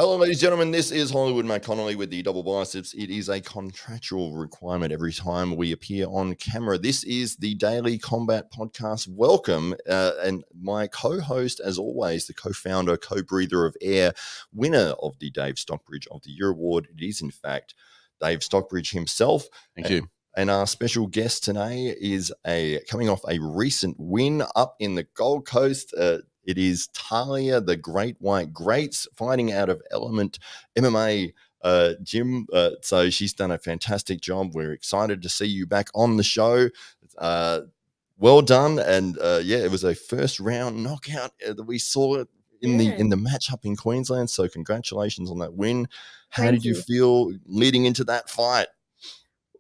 Hello, ladies and gentlemen. This is Hollywood Matt Connolly with the double biceps. It is a contractual requirement every time we appear on camera. This is the Daily Combat Podcast. Welcome. And my co-host, as always, the co-founder, co-breather of air, winner of the Dave Stockbridge of the Year Award. It is, in fact, Dave Stockbridge himself. Thank you. And our special guest today is coming off a recent win up in the Gold Coast. It is Tahlia, the Great White Graetz, fighting out of Element MMA gym. So she's done a fantastic job. We're excited to see you back on the show. Well done. And it was a first round knockout that we saw in the matchup in Queensland. So congratulations on that win. How did you feel leading into that fight?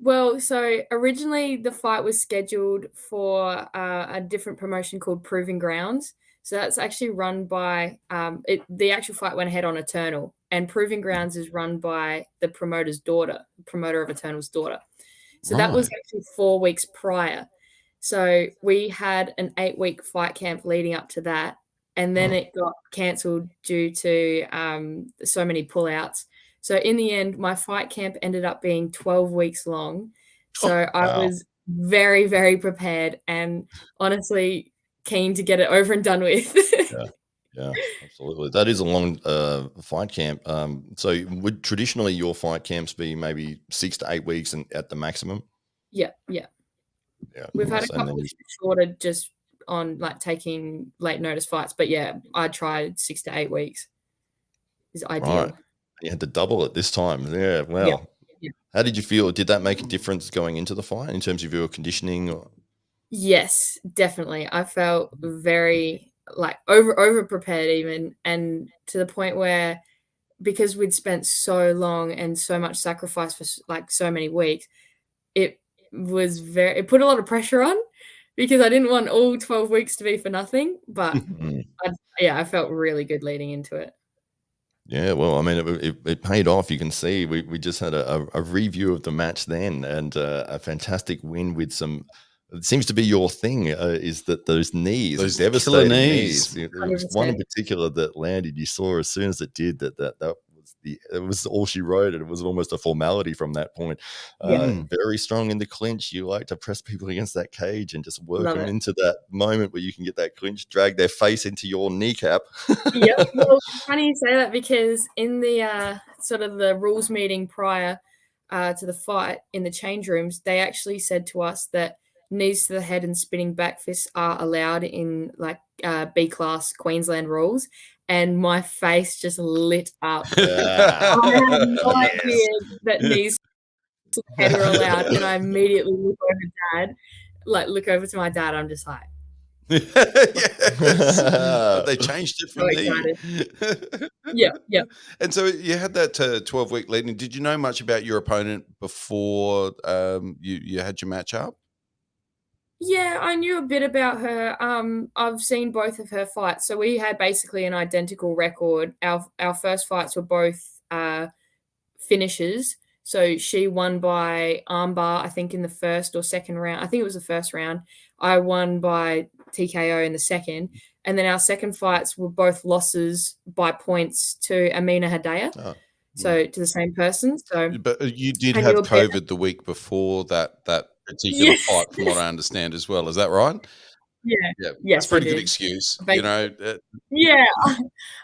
Well, so originally the fight was scheduled for a different promotion called Proving Grounds. So that's actually run by the actual fight went ahead on Eternal, and Proving Grounds is run by the promoter's daughter, promoter of Eternal's daughter. So that was actually 4 weeks prior. So we had an 8-week fight camp leading up to that, and then it got cancelled due to so many pullouts. So in the end, my fight camp ended up being 12 weeks long. So I was very, very prepared and honestly keen to get it over and done with. Yeah, absolutely. That is a long fight camp. So would traditionally your fight camps be maybe 6 to 8 weeks and at the maximum? Yeah. We've had a couple shorter just on like taking late notice fights, but yeah, I tried 6 to 8 weeks is ideal. Right. You had to double it this time. Yeah, wow. Yeah. How did you feel? Did that make a difference going into the fight in terms of your conditioning? Yes, definitely. I felt very over prepared even, and to the point where because we'd spent so long and so much sacrifice for like so many weeks, it put a lot of pressure on because I didn't want all 12 weeks to be for nothing. But I felt really good leading into it. Yeah, well, I mean, it paid off. You can see we just had a review of the match then, and a fantastic win with some. It seems to be your thing is that those knees, those devastating knees. There was one in particular that landed. You saw as soon as it did that was all she wrote, and it was almost a formality from that point. Very strong in the clinch. You like to press people against that cage and just work them into that moment where you can get that clinch, drag their face into your kneecap. Yep. Well, it's funny you say that because in the sort of the rules meeting prior to the fight in the change rooms, they actually said to us that knees to the head and spinning back fists are allowed in like B class Queensland rules. And my face just lit up. I had no idea that knees to the head were allowed, and I immediately look over to my dad. I'm just like, they changed it from the yeah. And so you had that 12-week lead. Did you know much about your opponent before you had your match up? Yeah, I knew a bit about her. I've seen both of her fights. So we had basically an identical record. Our first fights were both finishes. So she won by armbar, I think, in the first or second round. I think it was the first round. I won by TKO in the second. And then our second fights were both losses by points to Amina Hadaya. So to the same person. So, but you did have COVID the week before that particular fight, from what I understand as well. Is that right? Yeah. Yes, that's a pretty good excuse. You know. Yeah,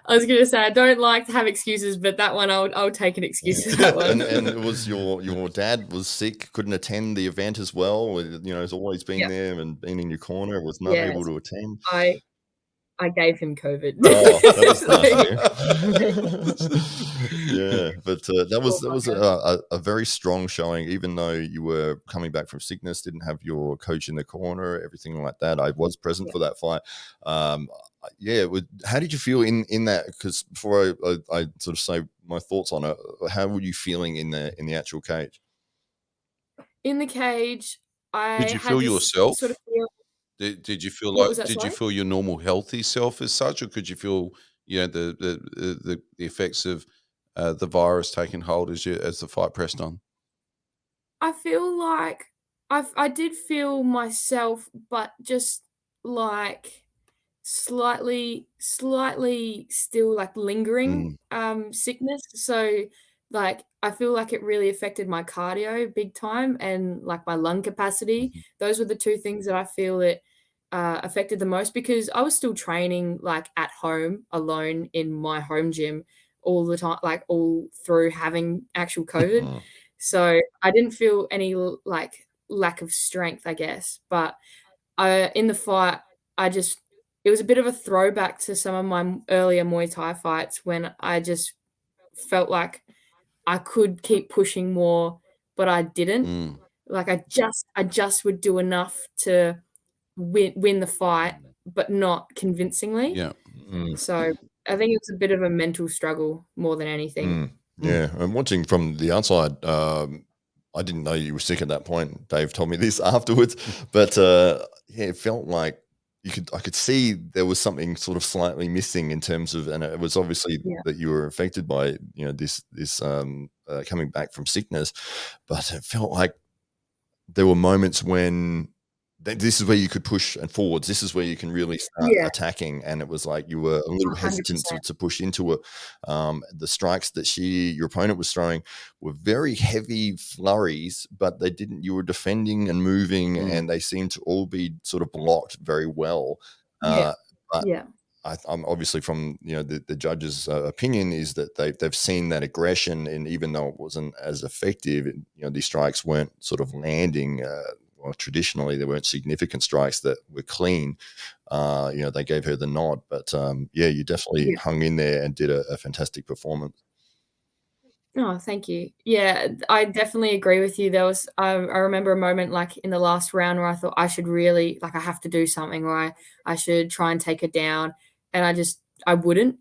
I was going to say I don't like to have excuses, but that one I'll take an excuse for that one. And it was your dad was sick, couldn't attend the event as well. You know, has always been there and been in your corner. Was not able to attend. I gave him COVID. Oh, that was nice. Yeah, but that was a very strong showing. Even though you were coming back from sickness, didn't have your coach in the corner, everything like that. I was present for that fight. How did you feel in that? Because before I sort of say my thoughts on it, how were you feeling in the actual cage? In the cage, did you feel yourself? Sort of feel. Did you feel you feel your normal healthy self as such, or could you feel the effects of the virus taking hold as the fight pressed on? I feel like I did feel myself, but just like slightly still like lingering sickness. So like I feel like it really affected my cardio big time and like my lung capacity. Those were the two things that I feel it affected the most, because I was still training like at home alone in my home gym all the time, like all through having actual COVID. So I didn't feel any like lack of strength, I guess. But in the fight, it was a bit of a throwback to some of my earlier Muay Thai fights when I just felt like I could keep pushing more, but I didn't. Like I just would do enough to win the fight, but not convincingly. Yeah. So I think it's a bit of a mental struggle more than anything. Yeah, and watching from the outside, I didn't know you were sick at that point. Dave told me this afterwards, but yeah, it felt like I could see there was something sort of slightly missing in terms of, and it was obviously Yeah. that you were affected by this coming back from sickness, but it felt like there were moments when this is where you could push and forwards. This is where you can really start Yeah, attacking. And it was like you were a little hesitant 100%. to push into it. The strikes that your opponent was throwing were very heavy flurries, but they didn't. You were defending and moving, and they seemed to all be sort of blocked very well. Yeah. But Yeah. I'm obviously from the judge's opinion is that they've seen that aggression, and even though it wasn't as effective, these strikes weren't sort of landing. Well, traditionally there weren't significant strikes that were clean. They gave her the nod, but yeah, you definitely hung in there and did a fantastic performance. Oh, thank you. Yeah, I definitely agree with you. There was I remember a moment like in the last round where I thought I should really like I have to do something, or I should try and take her down, and I wouldn't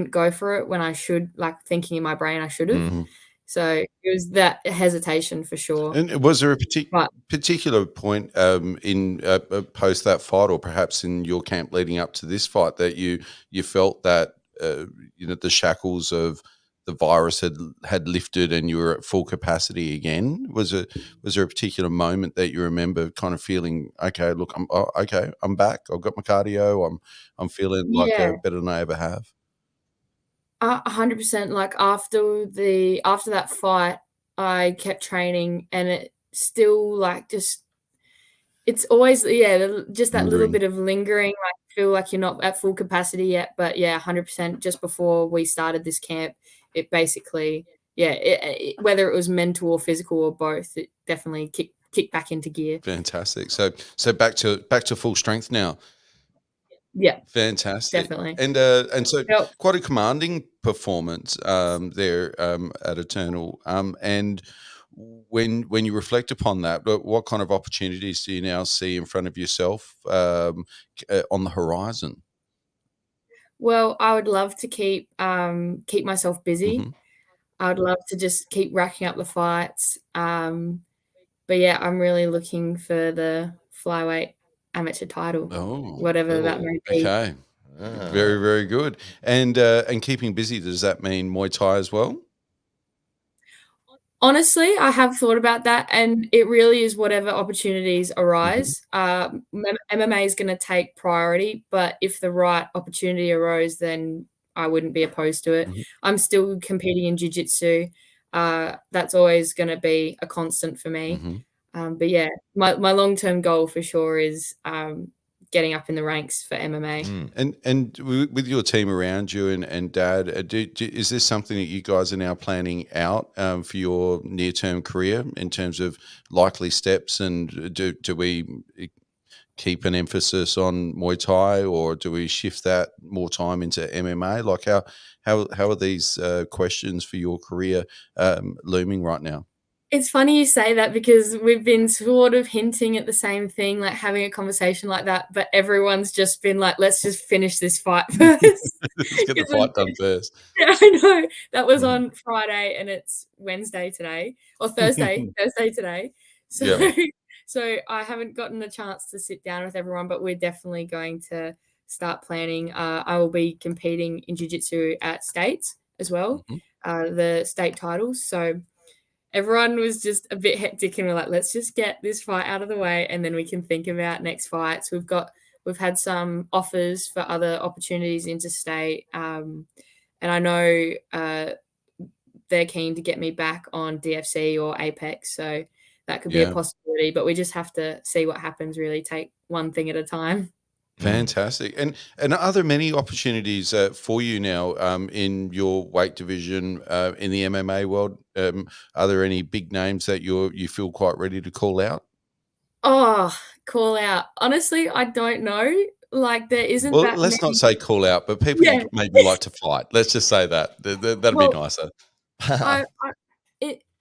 go for it when I should, like thinking in my brain I should have. So it was that hesitation for sure. And was there a But particular point in post that fight, or perhaps in your camp leading up to this fight, that you felt that the shackles of the virus had lifted and you were at full capacity again? Was there a particular moment that you remember kind of feeling, okay, look, I'm back. I've got my cardio. I'm feeling like yeah, better than I ever have. 100%. Like after that fight, I kept training, and it still like just it's always just that little Lingering. bit of lingering. Like feel like you're not at full capacity yet, but yeah, 100%. Just before we started this camp, it basically whether it was mental or physical or both, it definitely kicked back into gear. Fantastic. So back to full strength now. Yeah, Fantastic. definitely. And so Yep. quite a commanding performance there at Eternal. And when you reflect upon that, what kind of opportunities do you now see in front of yourself on the horizon? Well, I would love to keep myself busy. I would love to just keep racking up the fights. But yeah, I'm really looking for the flyweight amateur title, Oh, whatever that may be. okay. Very, very good. And keeping busy, does that mean Muay Thai as well? Honestly, I have thought about that, and it really is whatever opportunities arise. MMA is gonna take priority, but if the right opportunity arose, then I wouldn't be opposed to it. I'm still competing in jiu-jitsu. That's always gonna be a constant for me. But yeah, my long-term goal for sure is, getting up in the ranks for MMA. And with your team around you and Dad, is this something that you guys are now planning out for your near term career in terms of likely steps? And do we keep an emphasis on Muay Thai, or do we shift that more time into MMA? Like how are these questions for your career looming right now? It's funny you say that because we've been sort of hinting at the same thing, like having a conversation like that, but everyone's just been like, "Let's just finish this fight first." Let's get the fight done first. Yeah, I know. That was on Friday and it's Wednesday today, or Thursday today. So Yeah. so I haven't gotten the chance to sit down with everyone, but we're definitely going to start planning. I will be competing in jiu-jitsu at states as well, the state titles. So everyone was just a bit hectic and we're like, let's just get this fight out of the way and then we can think about next fights. We've got we've had some offers for other opportunities interstate. And I know they're keen to get me back on DFC or Apex. So that could be a possibility, but we just have to see what happens, really take one thing at a time. Fantastic. And are there many opportunities for you now in your weight division in the MMA world? Are there any big names that you feel quite ready to call out? Oh, call out. Honestly, I don't know. Like there isn't Well, that let's not many. say call out, but people Yeah. you'd maybe like to fight. Let's just say that. That'd be Well, nicer.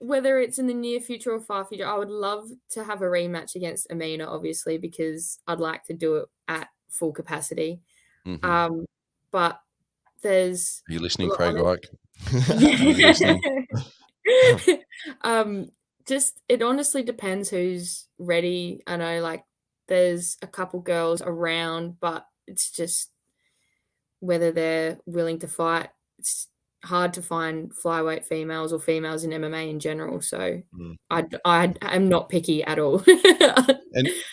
whether it's in the near future or far future, I would love to have a rematch against Amina, obviously, because I'd like to do it at full capacity. Mm-hmm. But there's Are you listening, Craig Ike? yeah. Just it honestly depends who's ready. I know like there's a couple girls around, but it's just whether they're willing to fight. It's hard to find flyweight females or females in MMA in general. So I am not picky at all.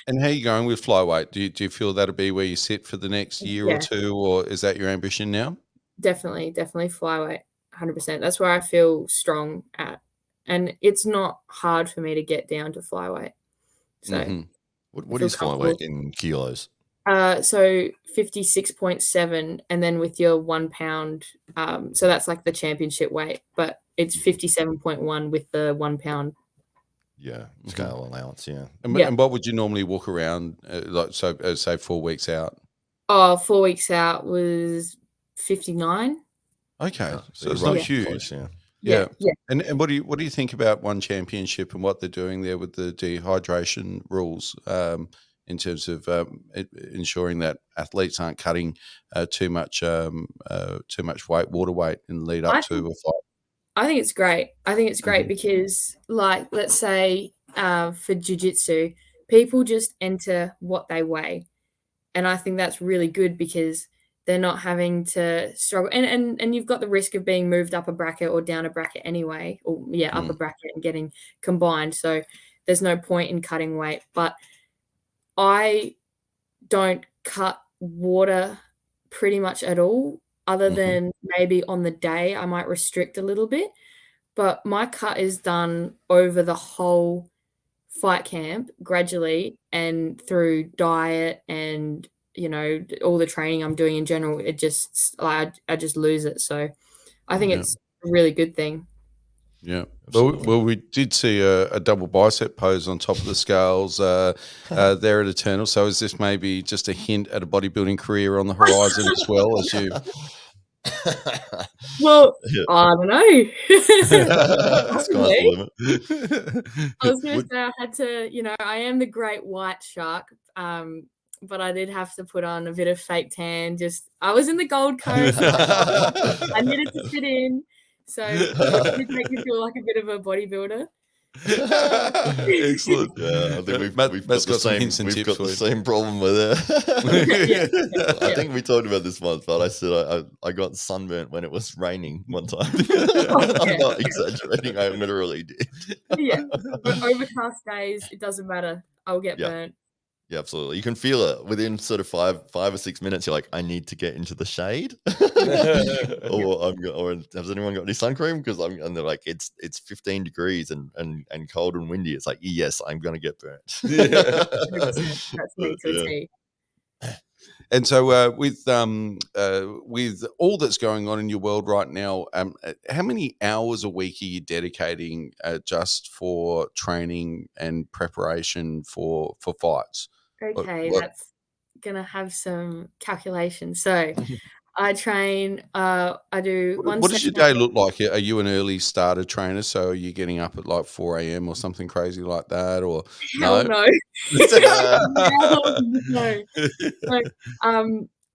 And how are you going with flyweight? Do you feel that'll be where you sit for the next year or Yeah. two, or is that your ambition now? Definitely flyweight, 100%. That's where I feel strong at, and it's not hard for me to get down to flyweight. So, what is flyweight in kilos? So 56.7, and then with your 1 pound, so that's like the championship weight, but it's 57.1 with the 1 pound. Yeah, scale allowance. Yeah. And what would you normally walk around say 4 weeks out? 4 weeks out was 59. Okay, so it's not huge. Close, Yeah. And what do you think about one championship and what they're doing there with the dehydration rules in terms of ensuring that athletes aren't cutting too much water weight in the lead up to a fight? I think it's great. Because, like, let's say for jiu-jitsu, people just enter what they weigh. And I think that's really good because they're not having to struggle. And you've got the risk of being moved up a bracket or down a bracket anyway, or up a bracket and getting combined. So there's no point in cutting weight. But I don't cut water pretty much at all, other than maybe on the day I might restrict a little bit. But my cut is done over the whole fight camp gradually and through diet and, all the training I'm doing in general. It just, I just lose it. So I think it's a really good thing. Yeah. Well, we did see a double bicep pose on top of the scales there at Eternal. So is this maybe just a hint at a bodybuilding career on the horizon as well as you? Well, I don't know. Sky's the limit. I was going to say I had to, I am the great white shark, but I did have to put on a bit of fake tan. I was in the Gold Coast. I needed to fit in. So it did make me feel like a bit of a bodybuilder. Excellent. Yeah, I think we've got the same problem with it. I think we talked about this once, but I said I got sunburnt when it was raining one time. I'm not exaggerating. I literally did. Yeah, but overcast days, it doesn't matter. I'll get burnt. Yeah, absolutely. You can feel it within sort of 5 or 6 minutes. You're like, I need to get into the shade, or has anyone got any sun cream? And they're like, it's 15 degrees and cold and windy. It's like, yes, I'm gonna get burnt. That's me to a T. And so, with all that's going on in your world right now, how many hours a week are you dedicating just for training and preparation for fights? Okay, that's gonna have some calculations. So, I train. I do one. What does your day look like? Are you an early starter trainer? So, are you getting up at like 4 a.m. or something crazy like that, or hell no? No. So,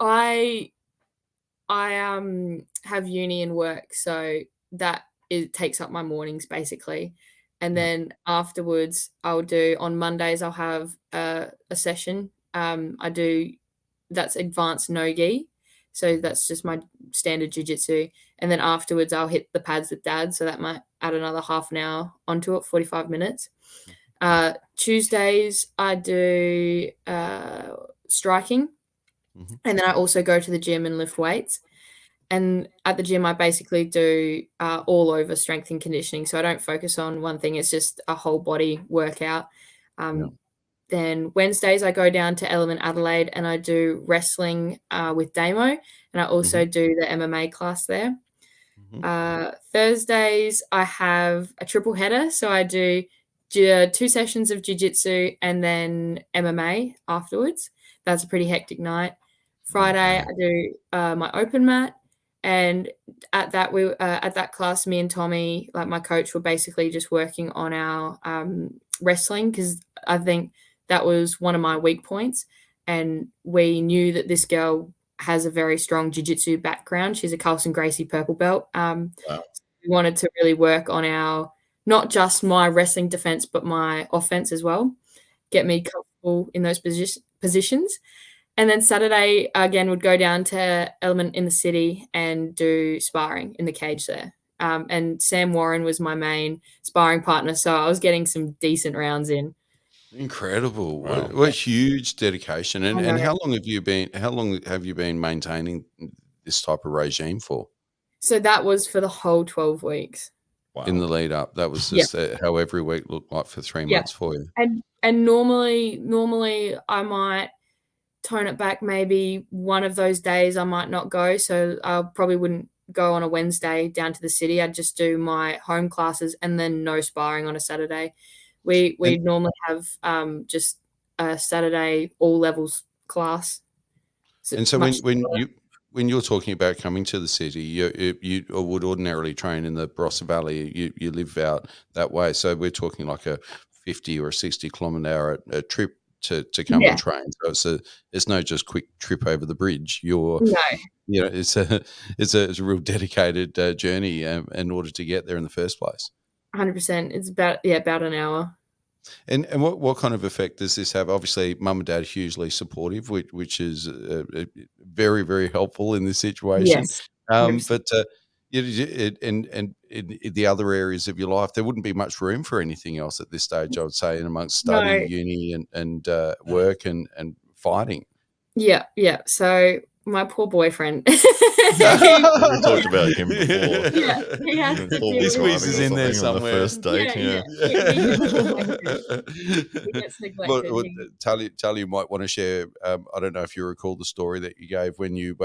I have uni and work, so that takes up my mornings basically, and then afterwards on Mondays I'll have a session. That's advanced no-gi, so that's just my standard jiu-jitsu, and then afterwards I'll hit the pads with dad, so that might add another half an hour onto it, 45 minutes. Tuesdays I do striking. Mhm. And then I also go to the gym and lift weights. And at the gym, I basically do all over strength and conditioning. So I don't focus on one thing. It's just a whole body workout. Yeah. Then Wednesdays, I go down to Element Adelaide and I do wrestling with Damo. And I also Mhm. do the MMA class there. Mhm. Thursdays, I have a triple header. So I do 2 sessions of jiu-jitsu and then MMA afterwards. That's a pretty hectic night. Friday, I do my open mat. And at that class, me and Tommy, like my coach, were basically just working on our wrestling, because I think that was one of my weak points. And we knew that this girl has a very strong jiu-jitsu background. She's a Carlson Gracie purple belt. Wow. We wanted to really work on not just my wrestling defense, but my offense as well. Get me comfortable in those positions. And then Saturday, again, would go down to Element in the city and do sparring in the cage there. And Sam Warren was my main sparring partner, so I was getting some decent rounds in. Incredible. Wow. What huge dedication. I And know. how long have you been maintaining this type of regime for? So that was for the whole 12 weeks. In the Wow. lead up? That was Yeah. just how every week looked like for 3 Yeah. months for you? And normally I might tone it back. Maybe one of those days I might not go. So I probably wouldn't go on a Wednesday down to the city. I'd just do my home classes and then no sparring on a Saturday. We And normally have just a Saturday all levels class. So and so much when you're talking about coming to the city, you would ordinarily train in the Barossa Valley. You live out that way, so we're talking like a 50 or a 60-kilometre hour trip to come and yeah, train. So it's no just quick trip over the bridge. no, It's a real dedicated journey in order to get there in the first place. 100%. It's about an hour. And what kind of effect does this have? Obviously, mum and dad are hugely supportive, which is very, very helpful in this situation. Yes, 100%. But and in the other areas of your life, there wouldn't be much room for anything else at this stage, I would say, in amongst study, No, uni, and work and fighting. yeah. So my poor boyfriend, We talked about him before. yeah, he has to Paul He was deal with driving squeezes or in there something on the somewhere. first date. Yeah. Yeah. He gets Well, neglected. well, Talia might want to share. I don't know if you recall the story that you gave when you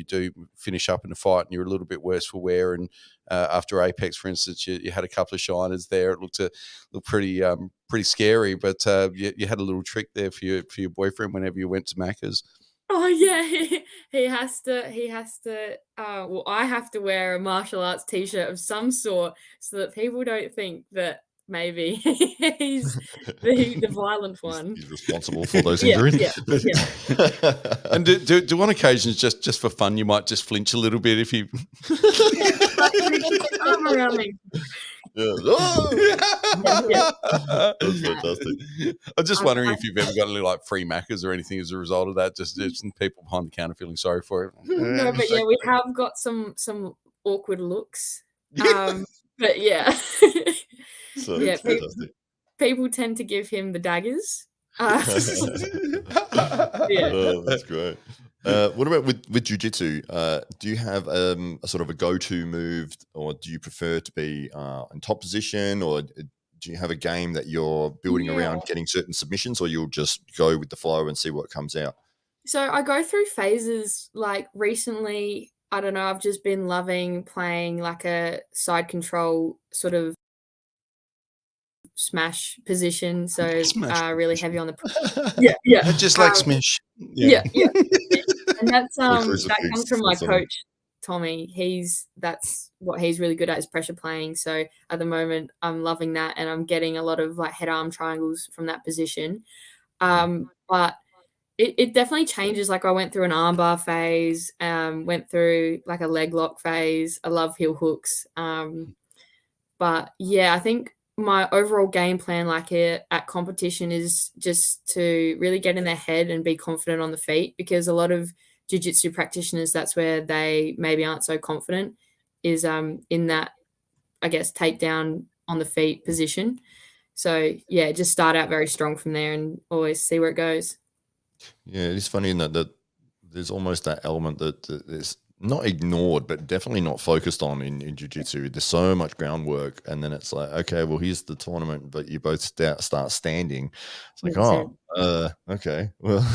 do finish up in a fight and you're a little bit worse for wear, and after Apex, for instance, you had a couple of shiners there. It looked pretty scary, but you had a little trick there for your boyfriend whenever you went to Maccas. Oh yeah, he has to. Well, I have to wear a martial arts t-shirt of some sort so that people don't think that maybe he's the violent one. He's responsible for those Yeah, injuries. yeah. And do on occasions, just for fun, you might just flinch a little bit if you. Yeah, like, he puts his arm around me. Yeah. Oh! Yeah. That's fantastic. I'm just I've wondering had if you've ever got any like free Maccas or anything as a result of that. Just some people behind the counter feeling sorry for no, but yeah, it. we have got some awkward looks. But yeah. So Yeah, it's fantastic. people tend to give him the daggers. Yeah. Oh, that's great. What about with jiu-jitsu? Do you have a sort of a go-to move, or do you prefer to be in top position, or do you have a game that you're building Yeah. around getting certain submissions, or you'll just go with the flow and see what comes out? So I go through phases. Like recently, I don't know, I've just been loving playing like a side control sort of smash position. So Smash. really heavy on the yeah. Just like Smash. Yeah. And that's The that comes crucifix from or my something. coach, Tommy. That's what he's really good at, is pressure playing. So at the moment I'm loving that, and I'm getting a lot of like head arm triangles from that position. But it definitely changes. Like I went through an armbar phase, went through like a leg lock phase. I love heel hooks. But yeah, I think my overall game plan, like at competition, is just to really get in their head and be confident on the feet, because a lot of jiu-jitsu practitioners, that's where they maybe aren't so confident, is in that, I guess, takedown on the feet position. So yeah, just start out very strong from there and always see where it goes. Yeah, it is funny in that there's almost that element that is not ignored, but definitely not focused on in jiu-jitsu. There's so much groundwork, and then it's like, okay, well, here's the tournament, but you both start standing. It's like, 100%. okay, well,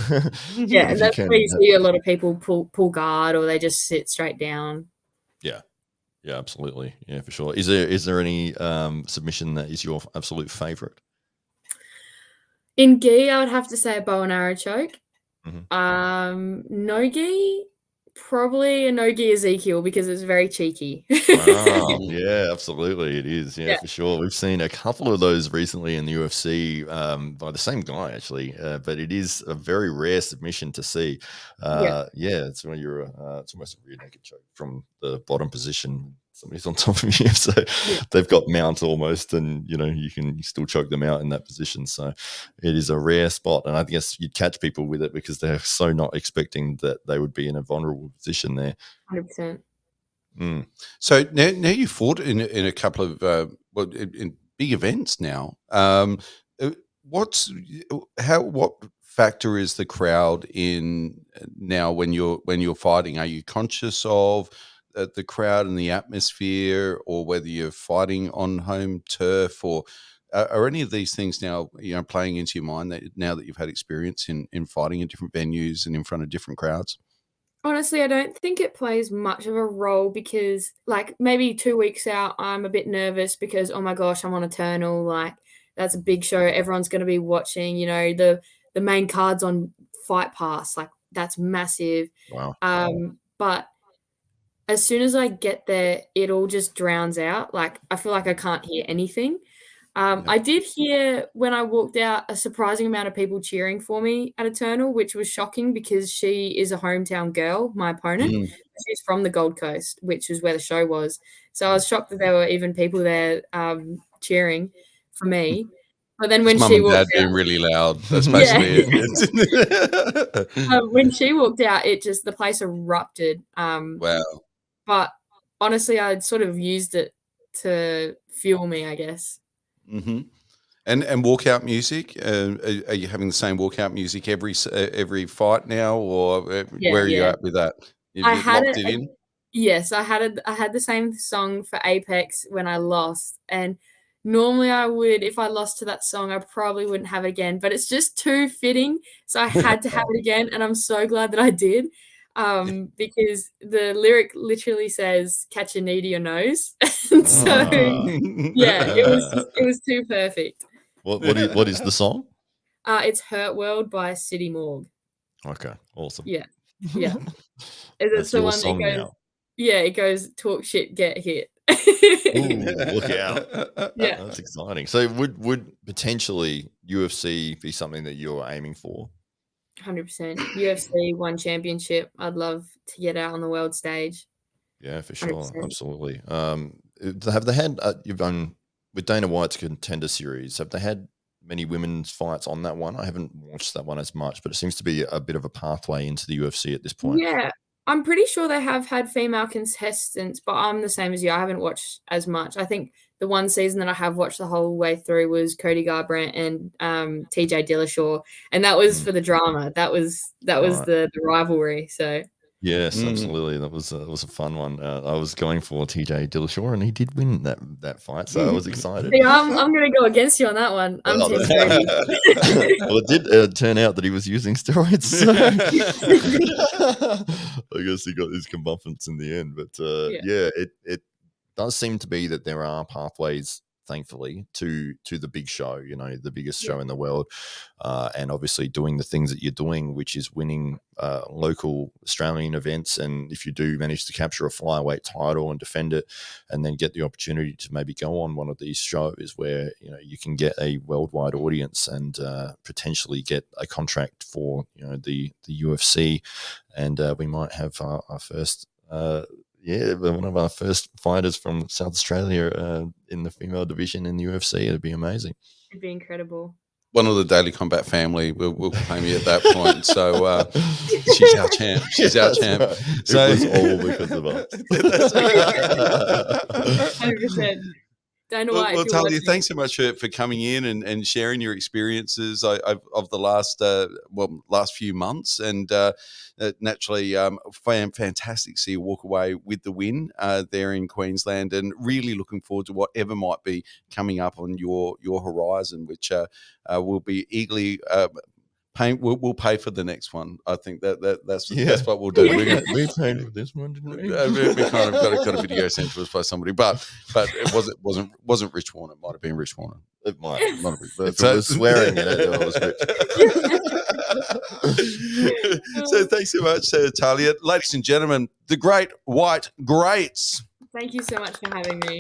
Yeah, if and you that's can, where you see a lot of people pull guard, or they just sit straight down. yeah, absolutely, yeah, for sure. Is there any submission that is your absolute favorite? In gi, I would have to say a bow and arrow choke. Mhm. No gi, probably a no gi Ezekiel, because it's very cheeky. Wow, yeah, absolutely, it is, yeah, Yeah. for sure. We've seen a couple of those recently in the UFC by the same guy, actually, but it is a very rare submission to see. Yeah. Yeah, it's when you're it's almost a rear naked choke from the bottom position. Somebody's on top of you, so Yeah. they've got mount almost, and you can still choke them out in that position. So it is a rare spot, and I guess you'd catch people with it because they're so not expecting that they would be in a vulnerable position there. 100%. Mm. So now you fought in a couple of in big events now. What factor is the crowd in now when you're fighting? Are you conscious of the crowd and the atmosphere, or whether you're fighting on home turf, or are any of these things now playing into your mind now that you've had experience in fighting in different venues and in front of different crowds? Honestly, I don't think it plays much of a role, because, like, maybe 2 weeks out, I'm a bit nervous because, oh my gosh, I'm on Eternal, like, that's a big show, everyone's gonna be watching, the main card's on Fight Pass, like, that's massive. Wow. But as soon as I get there, it all just drowns out, like, I feel like I can't hear anything. I did hear when I walked out a surprising amount of people cheering for me at Eternal, which was shocking because she is a hometown girl, my opponent. Mm. She's from the Gold Coast, which is where the show was. So I was shocked that there were even people there cheering for me. But then It's when mum she and dad walked out, being really loud. That's yeah, basically it. when she walked out, the place erupted. Wow. But honestly, I'd sort of used it to fuel me, I guess. Mm-hmm. And walkout music. Are you having the same walkout music every fight now, or Yeah, where are you yeah. at with that? I You've had locked it. it in. Yes, I had the same song for Apex when I lost, and normally I would, if I lost to that song, I probably wouldn't have it again, but it's just too fitting, so I had to have it again, and I'm so glad that I did, because the lyric literally says, "Catch a knee to your nose." And so, Ah. yeah, it was too perfect. What is the song? It's Hurt World by City Morgue. Okay, awesome. Yeah, yeah. It's That's the your one that song goes, now. yeah, it goes, "Talk shit, get hit." Ooh, look out. Yeah. That's exciting. So would potentially UFC be something that you're aiming for? 100%. UFC, 1 championship. I'd love to get out on the world stage. Yeah, for sure. 100%. Absolutely. Have they had you've done with Dana White's Contender Series, have they had many women's fights on that one? I haven't watched that one as much, but it seems to be a bit of a pathway into the UFC at this point. Yeah. I'm pretty sure they have had female contestants, but I'm the same as you. I haven't watched as much. I think the one season that I have watched the whole way through was Cody Garbrandt and TJ Dillashaw, and that was Mm, for the drama. That was right. the rivalry. So Yes, Mm. absolutely. That was a fun one. I was going for TJ Dillashaw, and he did win that fight, so I was excited. See, I'm gonna go against you on that one. I'm Oh, Team that's Cody. well, it did turn out that he was using steroids. So I guess he got his comeuppance in the end. But Yeah. yeah, it does seem to be that there are pathways, thankfully, to the big show. The biggest Yeah. show in the world, and obviously doing the things that you're doing, which is winning local Australian events. And if you do manage to capture a flyweight title and defend it, and then get the opportunity to maybe go on one of these shows where you can get a worldwide audience and potentially get a contract for the UFC, and we might have our first. One of our first fighters from South Australia in the female division in the UFC. It'd be amazing. It'd be incredible. One of the Daily Combat family will claim you at that point. So she's our champ. She's our champ. Right. So it was all because of us. 100%. Dana Well, White, well if you're Tahlia, watching. thanks so much for coming in and sharing your experiences of the last few months, and naturally, fantastic to see you walk away with the win there in Queensland, and really looking forward to whatever might be coming up on your horizon, which will be eagerly. We'll pay for the next one. I think that's what we'll do. Yeah. We paid for this one, didn't we? We kind of got a video sent to us by somebody, but it wasn't Rich Warner. It might have been Rich Warner. It might have been. But If it was swearing in it, it was Rich. So thanks so much, Tahlia. Ladies and gentlemen, the Great White Graetz. Thank you so much for having me.